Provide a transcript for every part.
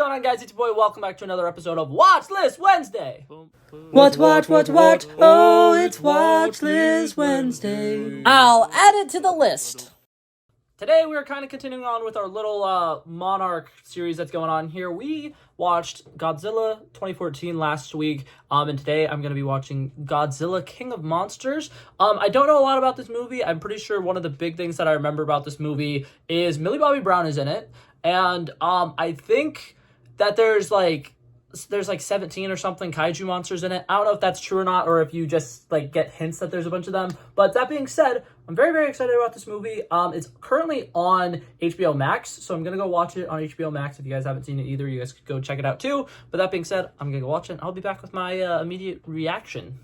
going on, guys? It's your boy. Welcome back to another episode of Watchlist Wednesday. Watch. Oh, it's Watchlist Wednesday. I'll add it to the list. Today, we're kind of continuing on with our little Monarch series that's going on here. We watched Godzilla 2014 last week, and today I'm going to be watching Godzilla King of Monsters. I don't know a lot about this movie. I'm pretty sure one of the big things that I remember about this movie is Millie Bobby Brown is in it, and I think that there's like 17 or something kaiju monsters in it. I don't know if that's true or not, or if you just like get hints that there's a bunch of them. But that being said, I'm very, very excited about this movie. It's currently on HBO Max, so I'm gonna go watch it on HBO Max. If you guys haven't seen it either, you guys could go check it out too. But that being said, I'm gonna go watch it, and I'll be back with my immediate reaction.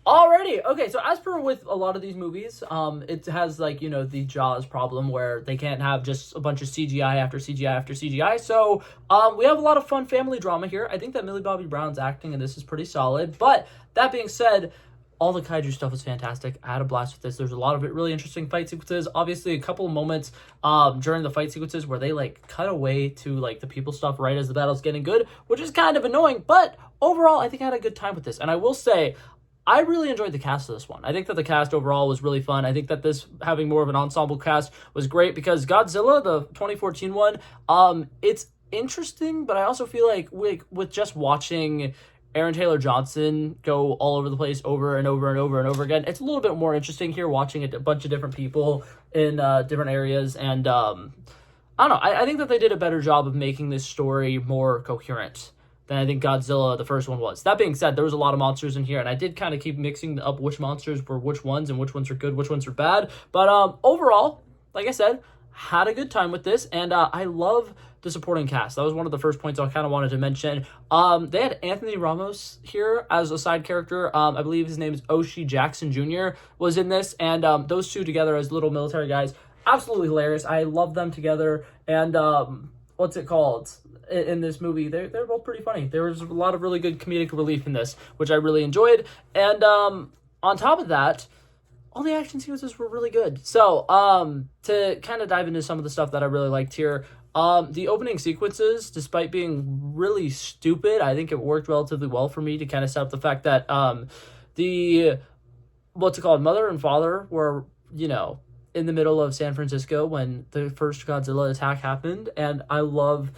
Alrighty, okay, so as per with a lot of these movies, it has, like, you know, the Jaws problem where they can't have just a bunch of CGI after CGI after CGI, so we have a lot of fun family drama here. I think that Millie Bobby Brown's acting in this is pretty solid, but that being said, all the kaiju stuff is fantastic. I had a blast with this. There's a lot of really interesting fight sequences. Obviously, a couple of moments during the fight sequences where they, like, cut away to, like, the people stuff right as the battle's getting good, which is kind of annoying, but overall, I think I had a good time with this, and I will say, I really enjoyed the cast of this one. I think that the cast overall was really fun. I think that this having more of an ensemble cast was great because Godzilla, the 2014 one, it's interesting, but I also feel like with just watching Aaron Taylor Johnson go all over the place over and over and over and over again, it's a little bit more interesting here watching a bunch of different people in different areas. And I don't know. I think that they did a better job of making this story more coherent than I think Godzilla, the first one, was. That being said, there was a lot of monsters in here, and I did kind of keep mixing up which monsters were which ones and which ones are good, which ones are bad. But overall, like I said, had a good time with this, and I love the supporting cast. That was one of the first points I kind of wanted to mention. They had Anthony Ramos here as a side character. I believe his name is Oshie Jackson Jr. was in this, and those two together as little military guys, absolutely hilarious. I love them together, and what's it called? In this movie, they're both pretty funny. There was a lot of really good comedic relief in this, which I really enjoyed. And on top of that, all the action sequences were really good. So to kind of dive into some of the stuff that I really liked here, the opening sequences, despite being really stupid, I think it worked relatively well for me to kind of set up the fact that the mother and father were, you know, in the middle of San Francisco when the first Godzilla attack happened. And I love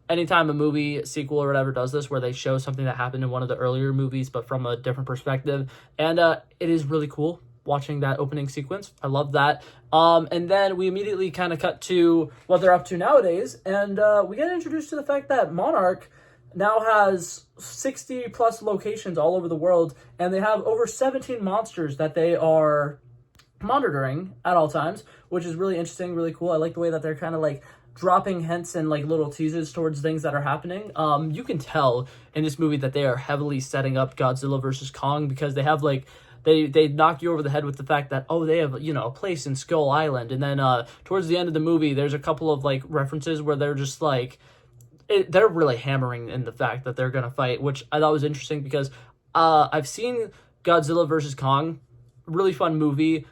anytime a movie sequel or whatever does this, where they show something that happened in one of the earlier movies, but from a different perspective. And it is really cool watching that opening sequence. I love that. And then we immediately kind of cut to what they're up to nowadays. And we get introduced to the fact that Monarch now has 60 plus locations all over the world. And they have over 17 monsters that they are monitoring at all times, which is really interesting, really cool. I like the way that they're kind of like dropping hints and like little teases towards things that are happening. You can tell in this movie that they are heavily setting up Godzilla versus Kong because they have like they knock you over the head with the fact that, oh, they have, you know, a place in Skull Island, and then towards the end of the movie there's a couple of like references where they're just like they're really hammering in the fact that they're gonna fight, which I thought was interesting because I've seen Godzilla versus Kong, really fun movie,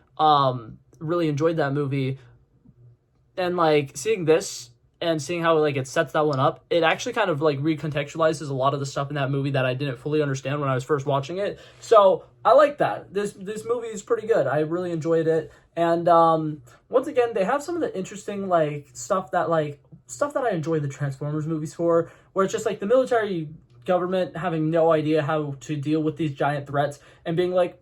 really enjoyed that movie. And, like, seeing this and seeing how, like, it sets that one up, it actually kind of, like, recontextualizes a lot of the stuff in that movie that I didn't fully understand when I was first watching it. So, I like that. This movie is pretty good. I really enjoyed it. And, once again, they have some of the interesting, like, stuff that I enjoy the Transformers movies for, where it's just, like, the military government having no idea how to deal with these giant threats and being like,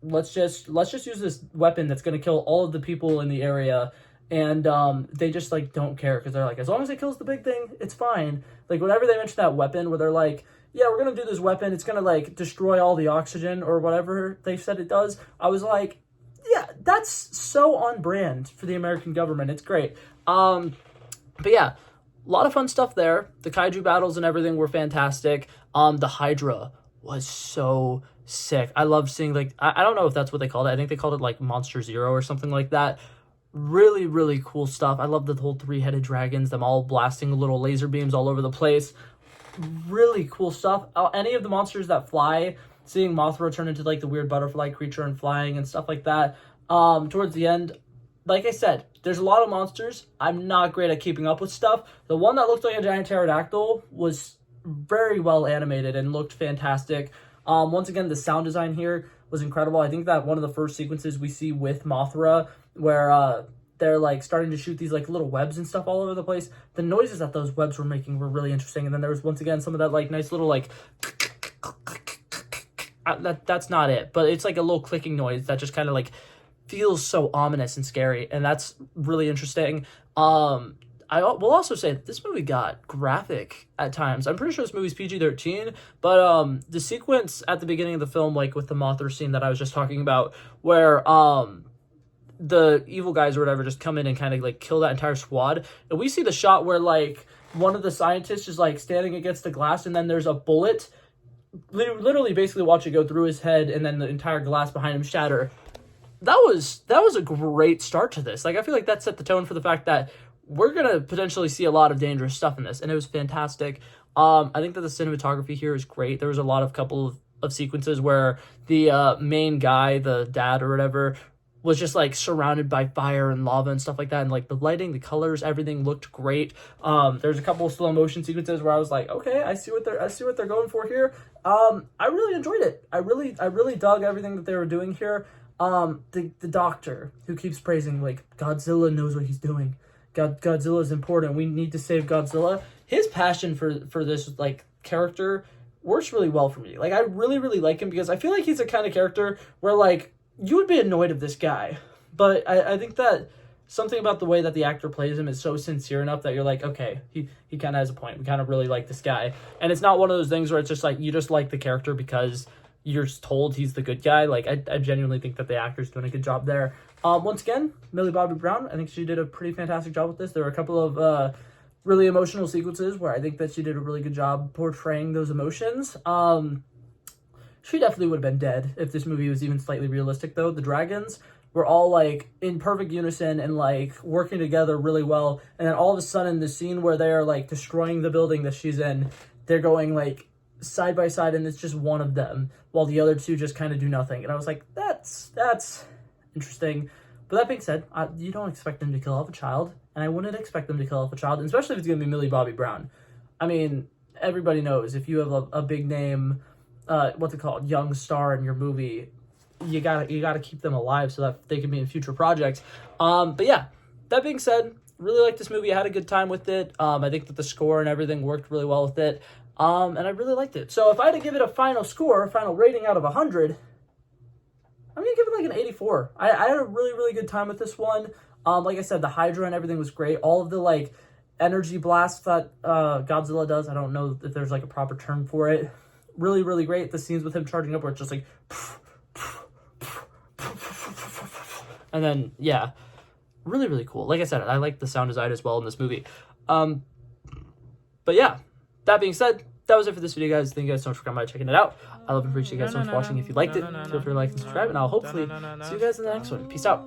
let's just use this weapon that's going to kill all of the people in the area. And they just, like, don't care because they're like, as long as it kills the big thing, it's fine. Like, whenever they mention that weapon where they're like, yeah, we're going to do this weapon, it's going to, like, destroy all the oxygen or whatever they said it does, I was like, yeah, that's so on brand for the American government. It's great. But, yeah, a lot of fun stuff there. The kaiju battles and everything were fantastic. The Hydra was so sick. I loved seeing, like, I don't know if that's what they called it. I think they called it, like, Monster Zero or something like that. Really, really cool stuff. I love the whole three-headed dragons, them all blasting little laser beams all over the place. Really cool stuff. Any of the monsters that fly, seeing Mothra turn into, like, the weird butterfly creature and flying and stuff like that. Towards the end, like I said, there's a lot of monsters. I'm not great at keeping up with stuff. The one that looked like a giant pterodactyl was very well animated and looked fantastic. Once again, the sound design here was incredible. I think that one of the first sequences we see with Mothra, where they're like starting to shoot these like little webs and stuff all over the place. The noises that those webs were making were really interesting. And then there was once again some of that like nice little like that's not it, but it's like a little clicking noise that just kind of like feels so ominous and scary, and that's really interesting. I will also say that this movie got graphic at times. I'm pretty sure this movie's PG-13, but the sequence at the beginning of the film, like with the Mothra scene that I was just talking about, where the evil guys or whatever just come in and kind of like kill that entire squad, and we see the shot where like one of the scientists is like standing against the glass, and then there's a bullet, literally basically watch it go through his head, and then the entire glass behind him shatter. That was a great start to this. Like, I feel like that set the tone for the fact that we're going to potentially see a lot of dangerous stuff in this, and it was fantastic. I think that the cinematography here is great. There was a lot of couple of sequences where the main guy, the dad or whatever, was just like surrounded by fire and lava and stuff like that, and like the lighting, the colors, everything looked great. There's a couple of slow motion sequences where I was like, okay, I see what they're going for here. I really enjoyed it. I really dug everything that they were doing here. The doctor who keeps praising like Godzilla knows what he's doing. Godzilla is important. We need to save Godzilla. His passion for this like character works really well for me. Like, I really like him because I feel like he's the kind of character where like you would be annoyed of this guy, but I think that something about the way that the actor plays him is so sincere enough that you're like, okay, he kind of has a point. We kind of really like this guy, and it's not one of those things where it's just like you just like the character because you're told he's the good guy. Like, I genuinely think that the actor's doing a good job there. Once again, Millie Bobby Brown, I think she did a pretty fantastic job with this. There were a couple of really emotional sequences where I think that she did a really good job portraying those emotions. She definitely would have been dead if this movie was even slightly realistic, though. The dragons were all, like, in perfect unison and, like, working together really well. And then all of a sudden, the scene where they are, like, destroying the building that she's in, they're going, like, side by side, and it's just one of them, while the other two just kind of do nothing. And I was like, that's interesting. But that being said, you don't expect them to kill off a child, and I wouldn't expect them to kill off a child, especially if it's going to be Millie Bobby Brown. I mean, everybody knows if you have a big name, what's it called, young star in your movie, you gotta keep them alive so that they can be in future projects. But yeah, that being said, really liked this movie. I had a good time with it. I think that the score and everything worked really well with it. And I really liked it. So if I had to give it a final score, a final rating out of 100, I'm going to give it like an 84. I had a really good time with this one. Like I said, the Hydra and everything was great. All of the like energy blasts that Godzilla does, I don't know if there's like a proper term for it. Really great. The scenes with him charging up where it's just like... And then, yeah, really cool. Like I said, I like the sound design as well in this movie. But yeah, that being said, that was it for this video, guys. Thank you guys so much for coming by checking it out. I love and appreciate you guys so much for watching. If you liked it, feel free to like and subscribe, and I'll hopefully see you guys in the next one. Peace out.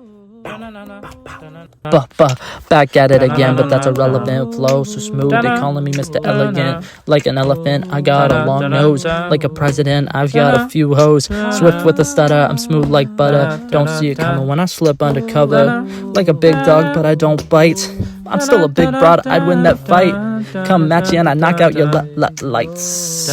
Back at it again, but that's a relevant flow. So smooth, they calling me Mr. Elegant. Like an elephant, I got a long nose. Like a president, I've got a few hoes. Swift with a stutter, I'm smooth like butter. Don't see it coming when I slip undercover. Like a big dog, but I don't bite. I'm still a big broad, I'd win that fight. Come match you and I knock out your lights.